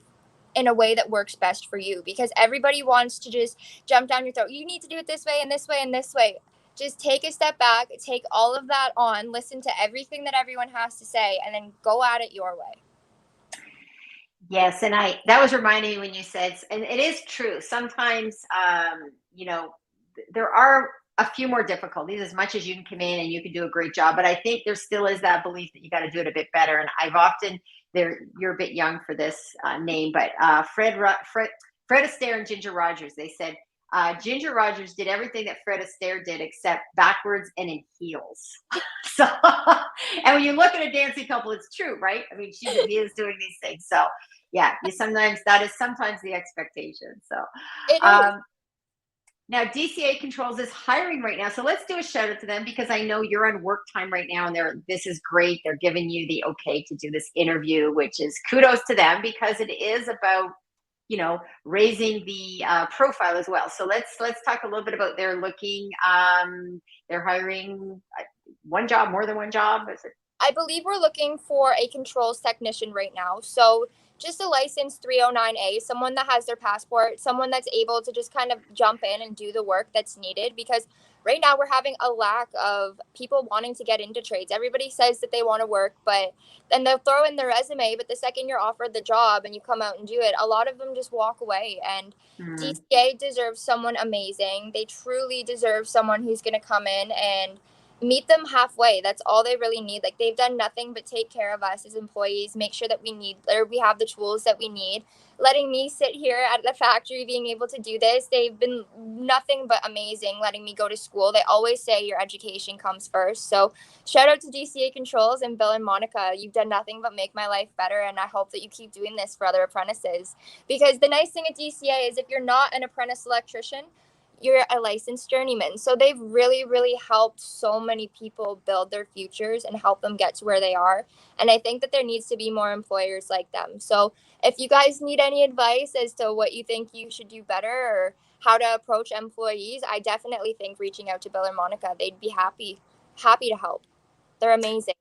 [SPEAKER 5] in a way that works best for you, because everybody wants to just jump down your throat. You need to do it this way and this way and this way. Just take a step back, take all of that on, listen to everything that everyone has to say, and then go at it your way.
[SPEAKER 1] Yes, and that was reminding me when you said, and it is true. Sometimes, there are a few more difficulties, as much as you can come in and you can do a great job. But I think there still is that belief that you got to do it a bit better. And you're a bit young for this name, but Fred Astaire and Ginger Rogers, they said, Ginger Rogers did everything that Fred Astaire did except backwards and in heels. So, and when you look at a dancing couple, it's true, right? I mean, he is doing these things. So, yeah, that is sometimes the expectation. So,
[SPEAKER 5] It is.
[SPEAKER 1] now DCA Controls is hiring right now. So let's do a shout out to them because I know you're on work time right now, and this is great. They're giving you the okay to do this interview, which is kudos to them because it is about, you know, raising the profile as well. So let's talk a little bit about they're hiring one job, more than one job. Is it?
[SPEAKER 5] I believe we're looking for a controls technician right now. So just a licensed 309A, someone that has their passport, someone that's able to just kind of jump in and do the work that's needed, because right now we're having a lack of people wanting to get into trades. Everybody says that they want to work, but then they'll throw in their resume, but the second you're offered the job and you come out and do it, a lot of them just walk away. And DCA deserves someone amazing. They truly deserve someone who's going to come in and meet them halfway. That's all they really need. Like, they've done nothing but take care of us as employees, make sure that we have the tools that we need. Letting me sit here at the factory, being able to do this, they've been nothing but amazing. Letting me go to school. They always say your education comes first. So shout out to DCA Controls and Bill and Monica. You've done nothing but make my life better, and I hope that you keep doing this for other apprentices. Because the nice thing at DCA is if you're not an apprentice electrician, you're a licensed journeyman. So they've really, really helped so many people build their futures and help them get to where they are. And I think that there needs to be more employers like them. So if you guys need any advice as to what you think you should do better or how to approach employees, I definitely think reaching out to Bill or Monica, they'd be happy to help. They're amazing.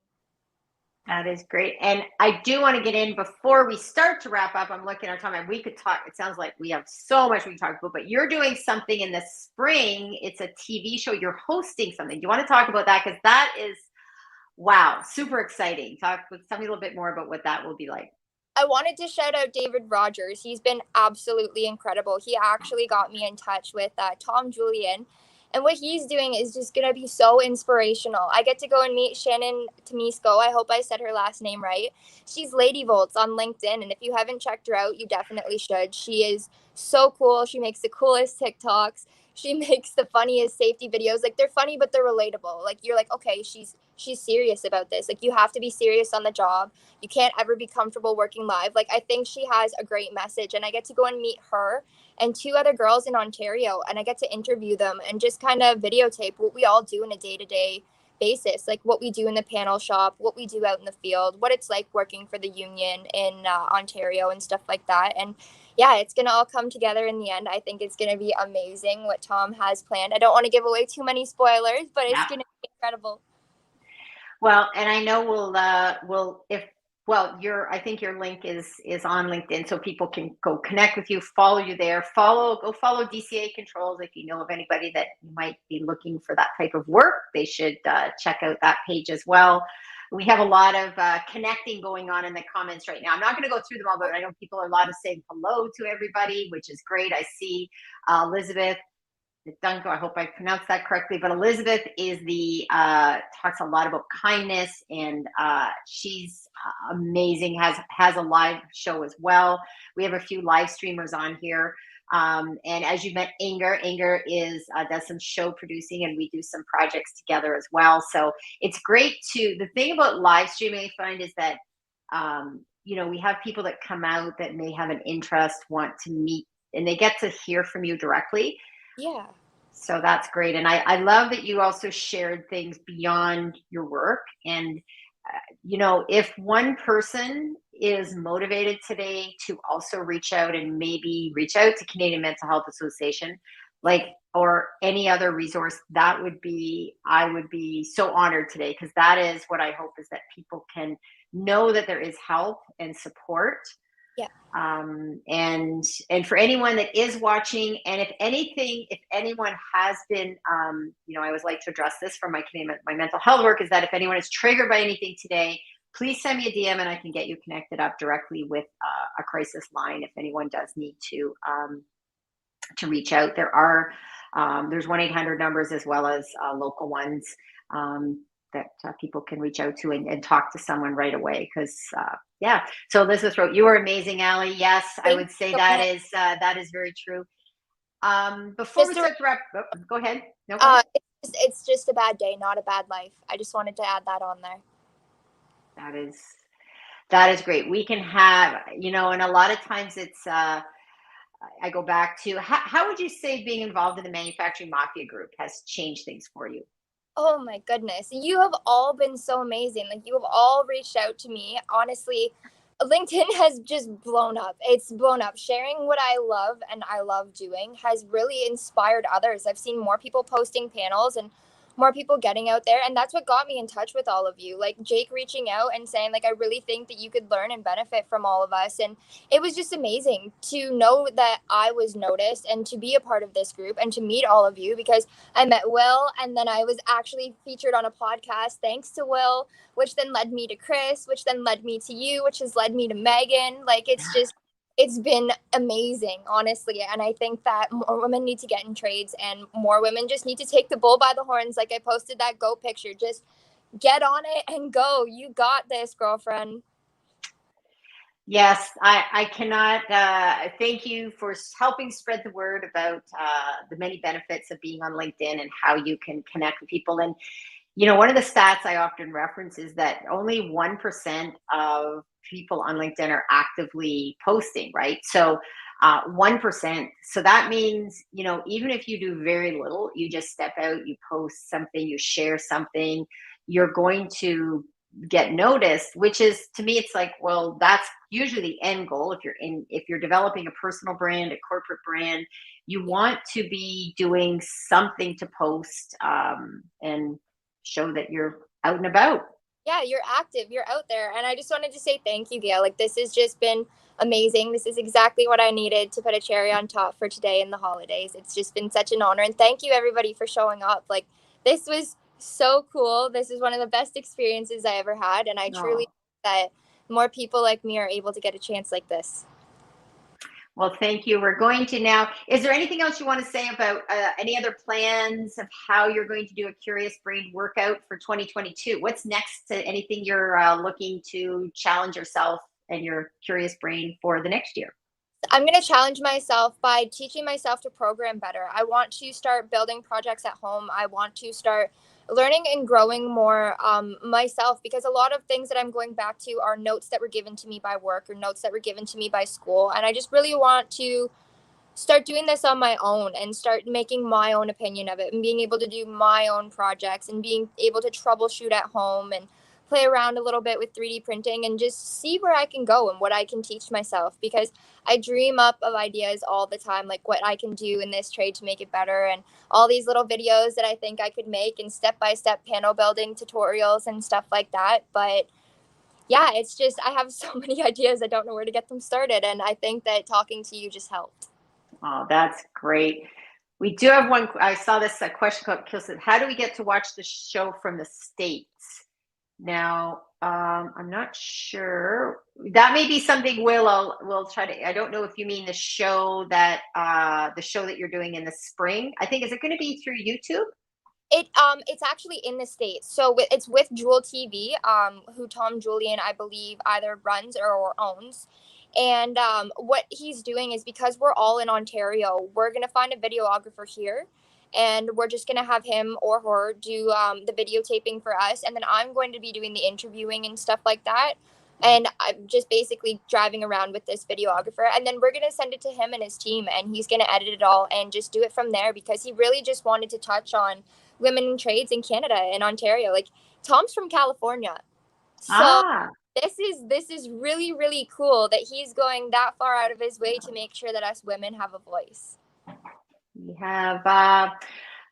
[SPEAKER 1] That is great. And I do want to get in before we start to wrap up. I'm looking at our time and we could talk. It sounds like we have so much we can talk about, but you're doing something in the spring. It's a TV show. You're hosting something. Do you want to talk about that? Because that is, wow, super exciting. Tell me a little bit more about what that will be like.
[SPEAKER 5] I wanted to shout out David Rogers. He's been absolutely incredible. He actually got me in touch with Tom Julian. And what he's doing is just going to be so inspirational. I get to go and meet Shannon Tomisco. I hope I said her last name right. She's Lady Volts on LinkedIn. And if you haven't checked her out, you definitely should. She is so cool. She makes the coolest TikToks. She makes the funniest safety videos. Like, they're funny, but they're relatable. Like, you're like, okay, she's serious about this. Like, you have to be serious on the job. You can't ever be comfortable working live. Like, I think she has a great message. And I get to go and meet her and two other girls in Ontario, and I get to interview them and just kind of videotape what we all do on a day-to-day basis, like what we do in the panel shop, what we do out in the field, what it's like working for the union in Ontario and stuff like that. And yeah, it's going to all come together in the end. I think it's going to be amazing what Tom has planned. I don't want to give away too many spoilers, but it's going to be incredible.
[SPEAKER 1] Well, and I know I think your link is on LinkedIn, so people can go connect with you, follow you there, go follow DCA Controls. If you know of anybody that might be looking for that type of work, they should check out that page as well. We have a lot of connecting going on in the comments right now. I'm not going to go through them all, but I know people are a lot of saying hello to everybody, which is great. I see Elizabeth Dunko, I hope I pronounced that correctly, but Elizabeth is talks a lot about kindness, and she's amazing, has a live show as well. We have a few live streamers on here. And as you met Inger does some show producing, and we do some projects together as well. So it's great the thing about live streaming I find is that, we have people that come out that may have an interest, want to meet, and they get to hear from you directly.
[SPEAKER 5] Yeah.
[SPEAKER 1] So that's great. And I love that you also shared things beyond your work. And, if one person is motivated today to also reach out to Canadian Mental Health Association, or any other resource, I would be so honored today, because that is what I hope, is that people can know that there is help and support.
[SPEAKER 5] Yeah.
[SPEAKER 1] And for anyone that is watching, and if anyone has been, I always like to address this from my mental health work, is that if anyone is triggered by anything today, please send me a DM and I can get you connected up directly with a crisis line if anyone does need to reach out. There's 1-800 numbers as well as local ones that people can reach out to and talk to someone right away. Because so Elizabeth wrote, "You are amazing, Allie." Yes, I would say that is very true. Before
[SPEAKER 5] Just
[SPEAKER 1] we
[SPEAKER 5] to,
[SPEAKER 1] start to wrap, go ahead. No, go ahead.
[SPEAKER 5] it's just a bad day, not a bad life. I just wanted to add that on there.
[SPEAKER 1] That is great. We can have, and a lot of times it's, I go back to, how would you say being involved in the Manufacturing Mafia group has changed things for you?
[SPEAKER 5] Oh my goodness. You have all been so amazing. Like, you have all reached out to me. Honestly, LinkedIn has just blown up. It's blown up. Sharing what I love and I love doing has really inspired others. I've seen more people posting panels and more people getting out there. And that's what got me in touch with all of you. Like Jake reaching out and saying, like, I really think that you could learn and benefit from all of us. And it was just amazing to know that I was noticed and to be a part of this group and to meet all of you, because I met Will and then I was actually featured on a podcast thanks to Will, which then led me to Chris, which then led me to you, which has led me to Megan. Like, it's been amazing, honestly. And I think that more women need to get in trades and more women just need to take the bull by the horns. Like I posted that go picture, just get on it and go. You got this, girlfriend.
[SPEAKER 1] Yes, I cannot thank you for helping spread the word about the many benefits of being on LinkedIn and how you can connect with people. And, one of the stats I often reference is that only 1% of people on LinkedIn are actively posting, right? So 1%. So that means, even if you do very little, you just step out, you post something, you share something, you're going to get noticed, which is, to me, it's like, well, that's usually the end goal. If you're developing a personal brand, a corporate brand, you want to be doing something to post and show that you're out and about.
[SPEAKER 5] Yeah, you're active, you're out there. And I just wanted to say thank you, Gail. Like, this has just been amazing. This is exactly what I needed to put a cherry on top for today in the holidays. It's just been such an honor. And thank you, everybody, for showing up. Like, this was so cool. This is one of the best experiences I ever had. And I truly
[SPEAKER 1] No.
[SPEAKER 5] hope that more people like me are able to get a chance like this.
[SPEAKER 1] Well, thank you. We're going to now. Is there anything else you want to say about any other plans of how you're going to do a Curious Brain workout for 2022? What's next to anything you're looking to challenge yourself and your Curious Brain for the next year?
[SPEAKER 5] I'm going to challenge myself by teaching myself to program better. I want to start building projects at home. I want to start learning and growing more myself, because a lot of things that I'm going back to are notes that were given to me by work or notes that were given to me by school. And I just really want to start doing this on my own and start making my own opinion of it and being able to do my own projects and being able to troubleshoot at home and play around a little bit with 3D printing and just see where I can go and what I can teach myself, because I dream up of ideas all the time, like what I can do in this trade to make it better, and all these little videos that I think I could make and step-by-step panel building tutorials and stuff like that. But yeah, it's just, I have so many ideas. I don't know where to get them started. And I think that talking to you just helped.
[SPEAKER 1] Oh, that's great. We do have one. I saw this question called Kilson. How do we get to watch the show from the States? Now, I'm not sure. That may be something we'll try to. I don't know if you mean the show that you're doing in the spring. I think, is it going to be through YouTube?
[SPEAKER 5] It's actually in the States. So it's with Jewel TV, who Tom Julian, I believe, either runs or owns. And what he's doing is, because we're all in Ontario, we're going to find a videographer here. And we're just going to have him or her do the videotaping for us. And then I'm going to be doing the interviewing and stuff like that. And I'm just basically driving around with this videographer. And then we're going to send it to him and his team. And he's going to edit it all and just do it from there, because he really just wanted to touch on women in trades in Canada and Ontario. Like, Tom's from California. So this is really, really cool that he's going that far out of his way to make sure that us women have a voice.
[SPEAKER 1] We have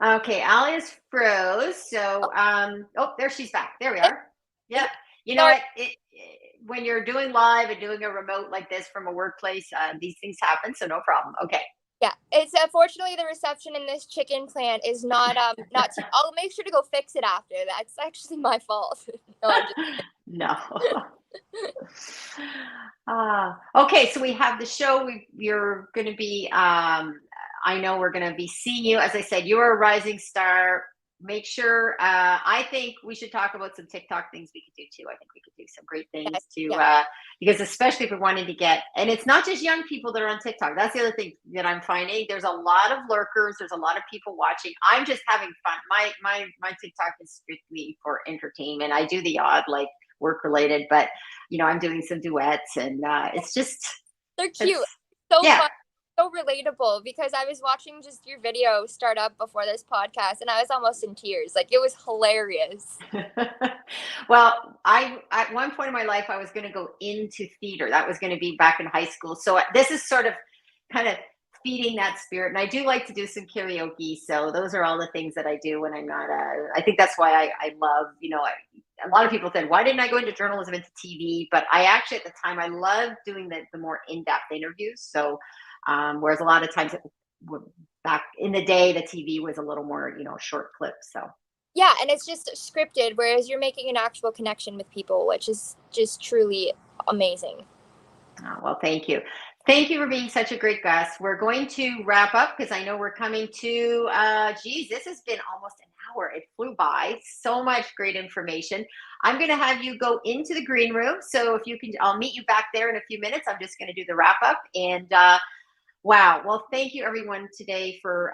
[SPEAKER 1] okay, Allie is froze. So oh, there, she's back. There we are. Yeah. You know what? When you're doing live and doing a remote like this from a workplace, these things happen, so no problem. Okay.
[SPEAKER 5] Yeah, it's unfortunately the reception in this chicken plant is not I'll make sure to go fix it after. That's actually my fault.
[SPEAKER 1] No. Okay, so we have the show. You're going to be. I know we're going to be seeing you. As I said, you're a rising star. make sure, I think we should talk about some TikTok things we could do too. I think we could do some great things because especially if we're wanting to get, and it's not just young people that are on TikTok. That's the other thing that I'm finding. There's a lot of lurkers. There's a lot of people watching. I'm just having fun. My TikTok is strictly for entertainment. I do the odd like work related, but I'm doing some duets, and it's just,
[SPEAKER 5] they're cute. So fun. So relatable, because I was watching just your video start up before this podcast and I was almost in tears. Like, it was hilarious.
[SPEAKER 1] Well, at one point in my life, I was going to go into theater. That was going to be back in high school. So this is sort of kind of feeding that spirit. And I do like to do some karaoke. So those are all the things that I do when I'm not, I think that's why I love, a lot of people said, why didn't I go into journalism, into TV? But I actually, at the time, I loved doing the more in-depth interviews. So whereas a lot of times back in the day, the TV was a little more, short clips. So
[SPEAKER 5] yeah, and it's just scripted, whereas you're making an actual connection with people, which is just truly amazing.
[SPEAKER 1] Oh, well, thank you. Thank you for being such a great guest. We're going to wrap up because I know we're coming to, this has been almost an hour. It flew by. So much great information. I'm going to have you go into the green room. So if you can, I'll meet you back there in a few minutes. I'm just going to do the wrap up. And wow. Well, thank you everyone today for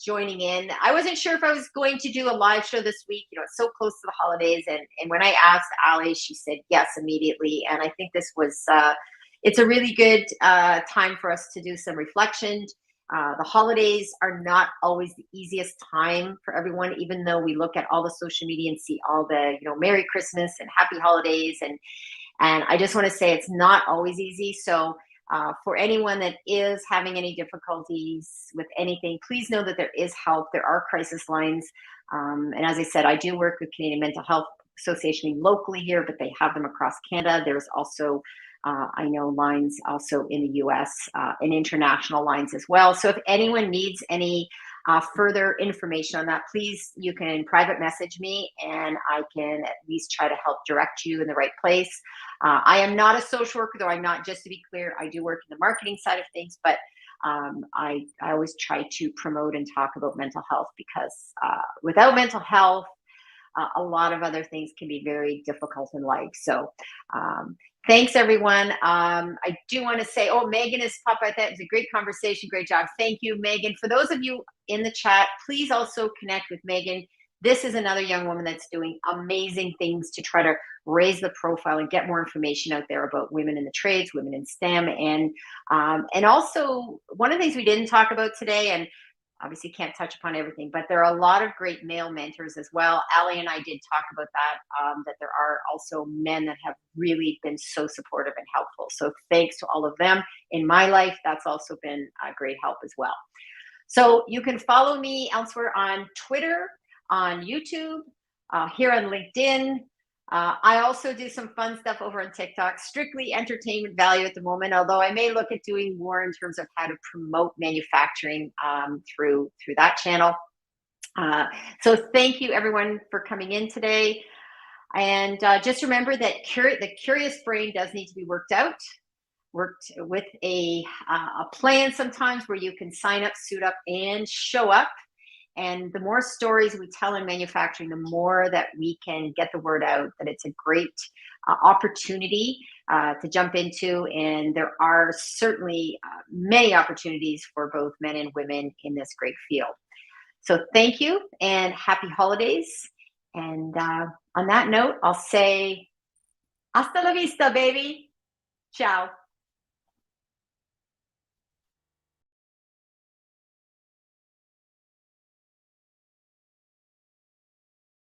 [SPEAKER 1] joining in. I wasn't sure if I was going to do a live show this week. It's so close to the holidays. And when I asked Allie, she said yes immediately. And I think this was, it's a really good time for us to do some reflection. The holidays are not always the easiest time for everyone, even though we look at all the social media and see all the, Merry Christmas and Happy Holidays. And I just want to say it's not always easy. So for anyone that is having any difficulties with anything, please know that there is help. There are crisis lines. And as I said, I do work with Canadian Mental Health Association locally here, but they have them across Canada. There's also, I know, lines also in the US and international lines as well. So if anyone needs any further information on that, please, you can private message me and I can at least try to help direct you in the right place. I am not a social worker, though I'm not, just to be clear, I do work in the marketing side of things, but I always try to promote and talk about mental health because without mental health, a lot of other things can be very difficult in life. So thanks, everyone. I do want to say, Megan has popped by. That was a great conversation. Great job. Thank you, Megan. For those of you in the chat, please also connect with Megan. This is another young woman that's doing amazing things to try to raise the profile and get more information out there about women in the trades, women in STEM. And also, one of the things we didn't talk about today, and obviously can't touch upon everything, but there are a lot of great male mentors as well. Allie and I did talk about that, that there are also men that have really been so supportive and helpful. So thanks to all of them in my life. That's also been a great help as well. So you can follow me elsewhere on Twitter, on YouTube, here on LinkedIn. I also do some fun stuff over on TikTok, strictly entertainment value at the moment, although I may look at doing more in terms of how to promote manufacturing through that channel. So thank you everyone for coming in today. And just remember that the curious brain does need to be worked with a plan sometimes where you can sign up, suit up, and show up. And the more stories we tell in manufacturing, the more that we can get the word out that it's a great opportunity to jump into. And there are certainly many opportunities for both men and women in this great field. So thank you and happy holidays. And on that note, I'll say, hasta la vista, baby. Ciao.